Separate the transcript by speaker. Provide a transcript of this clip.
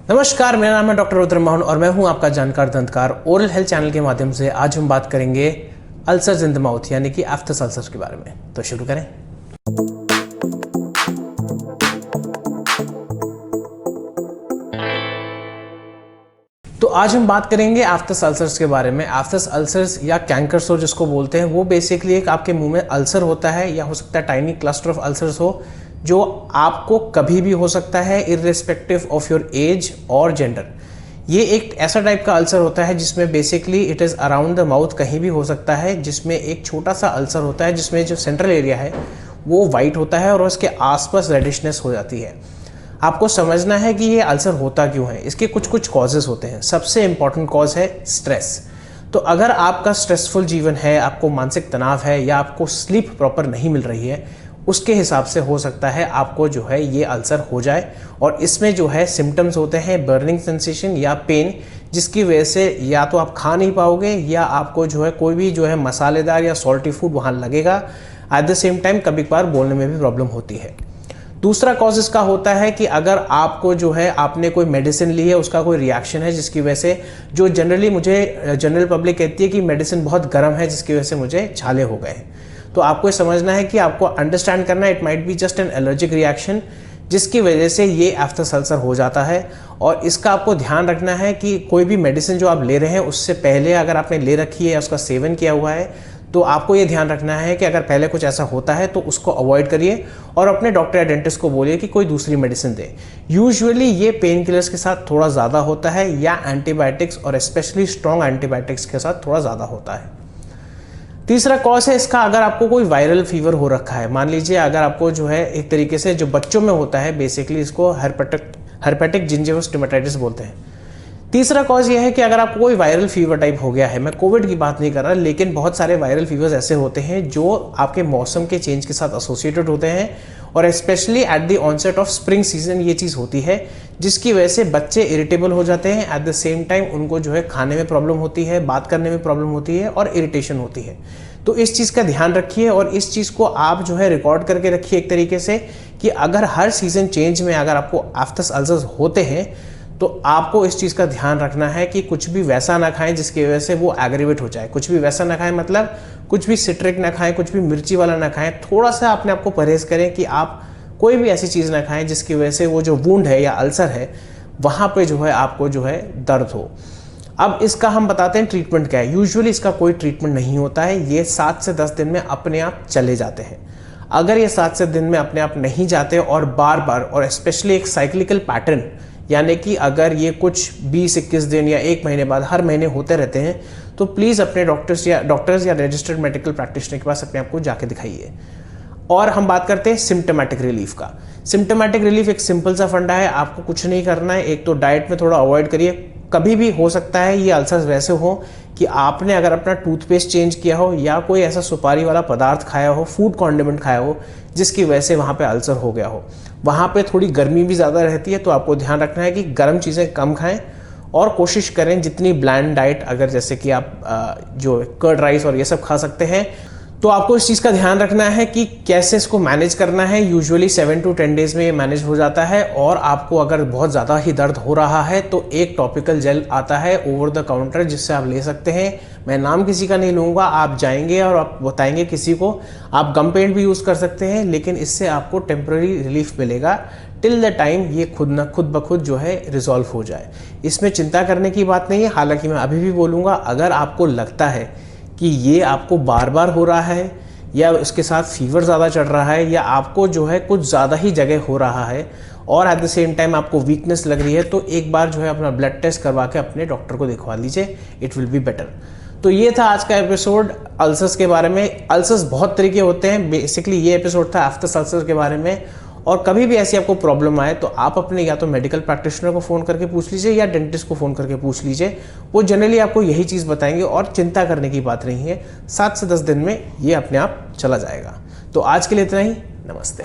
Speaker 1: नमस्कार, मेरा नाम है डॉक्टर रुद्र मोहन और मैं हूं आपका जानकार दंतकार ओरल हेल्थ चैनल के माध्यम से। आज हम बात करेंगे अल्सर्स इन द माउथ यानी कि एफ्थस अल्सर्स के बारे में। तो शुरू करें। तो आज हम बात करेंगे एफ्थस अल्सर्स के बारे में। एफ्थस अल्सर्स या कैंकर सो जिसको बोलते हैं, वो बेसिकली एक आपके मुंह में अल्सर होता है या हो सकता है टाइनी क्लस्टर ऑफ अल्सर्स हो, जो आपको कभी भी हो सकता है इररिस्पेक्टिव ऑफ योर एज और जेंडर। ये एक ऐसा टाइप का अल्सर होता है जिसमें basically it is around the mouth, कहीं भी हो सकता है, जिसमें एक छोटा सा अल्सर होता है जिसमें जो सेंट्रल एरिया है वो वाइट होता है और उसके आसपास रेडिशनेस हो जाती है। आपको समझना है कि ये अल्सर होता क्यों है। इसके कुछ कॉजेज होते हैं। सबसे इंपॉर्टेंट कॉज है स्ट्रेस। तो अगर आपका स्ट्रेसफुल जीवन है, आपको मानसिक तनाव है या आपको स्लीप प्रॉपर नहीं मिल रही है, उसके हिसाब से हो सकता है आपको जो है ये अल्सर हो जाए। और इसमें जो है सिम्टम्स होते हैं बर्निंग सेंसेशन या पेन, जिसकी वजह से या तो आप खा नहीं पाओगे या आपको जो है कोई भी जो है मसालेदार या सॉल्टी फूड वहाँ लगेगा। एट द सेम टाइम कभी कभार बोलने में भी प्रॉब्लम होती है। दूसरा कॉज इसका होता है कि अगर आपको जो है आपने कोई मेडिसिन ली है, उसका कोई रिएक्शन है जिसकी वजह से, जो जनरल पब्लिक कहती है कि मेडिसिन बहुत गर्म है जिसकी वजह से मुझे छाले हो गए। तो आपको समझना है कि आपको अंडरस्टैंड करना है, it might be just an allergic reaction जिसकी वजह से ये एफ्थस अल्सर हो जाता है। और इसका आपको ध्यान रखना है कि कोई भी मेडिसिन जो आप ले रहे हैं उससे पहले अगर आपने ले रखी है या उसका सेवन किया हुआ है, तो आपको ये ध्यान रखना है कि अगर पहले कुछ ऐसा होता है तो उसको अवॉइड करिए और अपने डॉक्टर या डेंटिस्ट को बोलिए कि कोई दूसरी मेडिसिन दे। यूजुअली ये पेन किलर्स के साथ थोड़ा ज़्यादा होता है या एंटीबायोटिक्स और स्पेशली स्ट्रॉन्ग एंटीबायोटिक्स के साथ थोड़ा ज़्यादा होता है। तीसरा कॉज है इसका, अगर आपको कोई वायरल फीवर हो रखा है। मान लीजिए अगर आपको जो है एक तरीके से जो बच्चों में होता है, बेसिकली इसको हर्पेटिक जिंजिविटिस स्टिमाटाइटिस बोलते हैं। तीसरा कॉज ये है कि अगर आपको कोई वायरल फीवर टाइप हो गया है, मैं कोविड की बात नहीं कर रहा, लेकिन बहुत सारे वायरल फीवर्स ऐसे होते हैं जो आपके मौसम के चेंज के साथ एसोसिएटेड होते हैं और specially at the onset of spring season ये चीज़ होती है, जिसकी वजह से बच्चे इरिटेबल हो जाते हैं। एट द सेम टाइम उनको जो है खाने में प्रॉब्लम होती है, बात करने में प्रॉब्लम होती है और इरिटेशन होती है। तो इस चीज़ का ध्यान रखिए और इस चीज़ को आप जो है रिकॉर्ड करके रखिए एक तरीके से कि अगर हर सीजन चेंज में अगर आपको एफ्थस अल्सर्स होते हैं तो आपको इस चीज़ का ध्यान रखना है कि कुछ भी वैसा ना खाएं जिसकी वजह से वो एग्रीवेट हो जाए। कुछ भी वैसा ना खाएं मतलब कुछ भी सिट्रिक ना खाएं, कुछ भी मिर्ची वाला ना खाएं। थोड़ा सा अपने आप को परहेज करें कि आप कोई भी ऐसी चीज़ ना खाएं जिसकी वजह से वो जो वुंड है या अल्सर है वहाँ पे जो है आपको जो है दर्द हो। अब इसका हम बताते हैं ट्रीटमेंट क्या है। यूजुअली इसका कोई ट्रीटमेंट नहीं होता है, ये 7 से 10 दिन में अपने आप चले जाते हैं। अगर ये 7 से 10 दिन में अपने आप नहीं जाते और बार बार और स्पेशली एक साइक्लिकल पैटर्न, यानी कि अगर ये कुछ 20-21 दिन या 1 महीने बाद हर महीने होते रहते हैं, तो प्लीज़ अपने डॉक्टर्स या रजिस्टर्ड मेडिकल प्रैक्टिशनर के पास अपने आप को जाके दिखाइए। और हम बात करते हैं सिम्टोमेटिक रिलीफ का। सिम्टोमेटिक रिलीफ एक सिंपल सा फंडा है, आपको कुछ नहीं करना है। एक तो डाइट में थोड़ा अवॉइड करिए। कभी भी हो सकता है ये अल्सर्स वैसे हो कि आपने अगर अपना टूथपेस्ट चेंज किया हो या कोई ऐसा सुपारी वाला पदार्थ खाया हो, फूड कॉन्डिमेंट खाया हो, जिसकी वजह से वहाँ पे अल्सर हो गया हो। वहाँ पे थोड़ी गर्मी भी ज़्यादा रहती है, तो आपको ध्यान रखना है कि गर्म चीज़ें कम खाएं और कोशिश करें जितनी ब्लैंड डाइट, अगर जैसे कि आप जो कर्ड राइस और ये सब खा सकते हैं, तो आपको इस चीज़ का ध्यान रखना है कि कैसे इसको मैनेज करना है। यूजुअली 7 to 10 डेज़ में ये मैनेज हो जाता है। और आपको अगर बहुत ज़्यादा ही दर्द हो रहा है तो एक टॉपिकल जेल आता है ओवर द काउंटर जिससे आप ले सकते हैं। मैं नाम किसी का नहीं लूँगा, आप जाएंगे और आप बताएंगे किसी को। आप गम पेंट भी यूज़ कर सकते हैं, लेकिन इससे आपको टेम्प्रेरी रिलीफ मिलेगा टिल द टाइम ये खुद ब खुद जो है रिजॉल्व हो जाए। इसमें चिंता करने की बात नहीं है। हालांकि मैं अभी भी बोलूँगा, अगर आपको लगता है कि ये आपको बार बार हो रहा है या उसके साथ फीवर ज़्यादा चढ़ रहा है या आपको जो है कुछ ज़्यादा ही जगह हो रहा है और एट द सेम टाइम आपको वीकनेस लग रही है, तो एक बार जो है अपना ब्लड टेस्ट करवा के अपने डॉक्टर को दिखवा लीजिए, इट विल बी बेटर। तो ये था आज का एपिसोड अल्सर्स के बारे में। अल्सर्स बहुत तरीके होते हैं, बेसिकली ये एपिसोड था एफ्थस अल्सर्स के बारे में। और कभी भी ऐसी आपको प्रॉब्लम आए तो आप अपने या तो मेडिकल प्रैक्टिशनर को फ़ोन करके पूछ लीजिए या डेंटिस्ट को फ़ोन करके पूछ लीजिए। वो जनरली आपको यही चीज़ बताएंगे और चिंता करने की बात नहीं है। 7 से 10 दिन में ये अपने आप चला जाएगा। तो आज के लिए इतना ही। नमस्ते।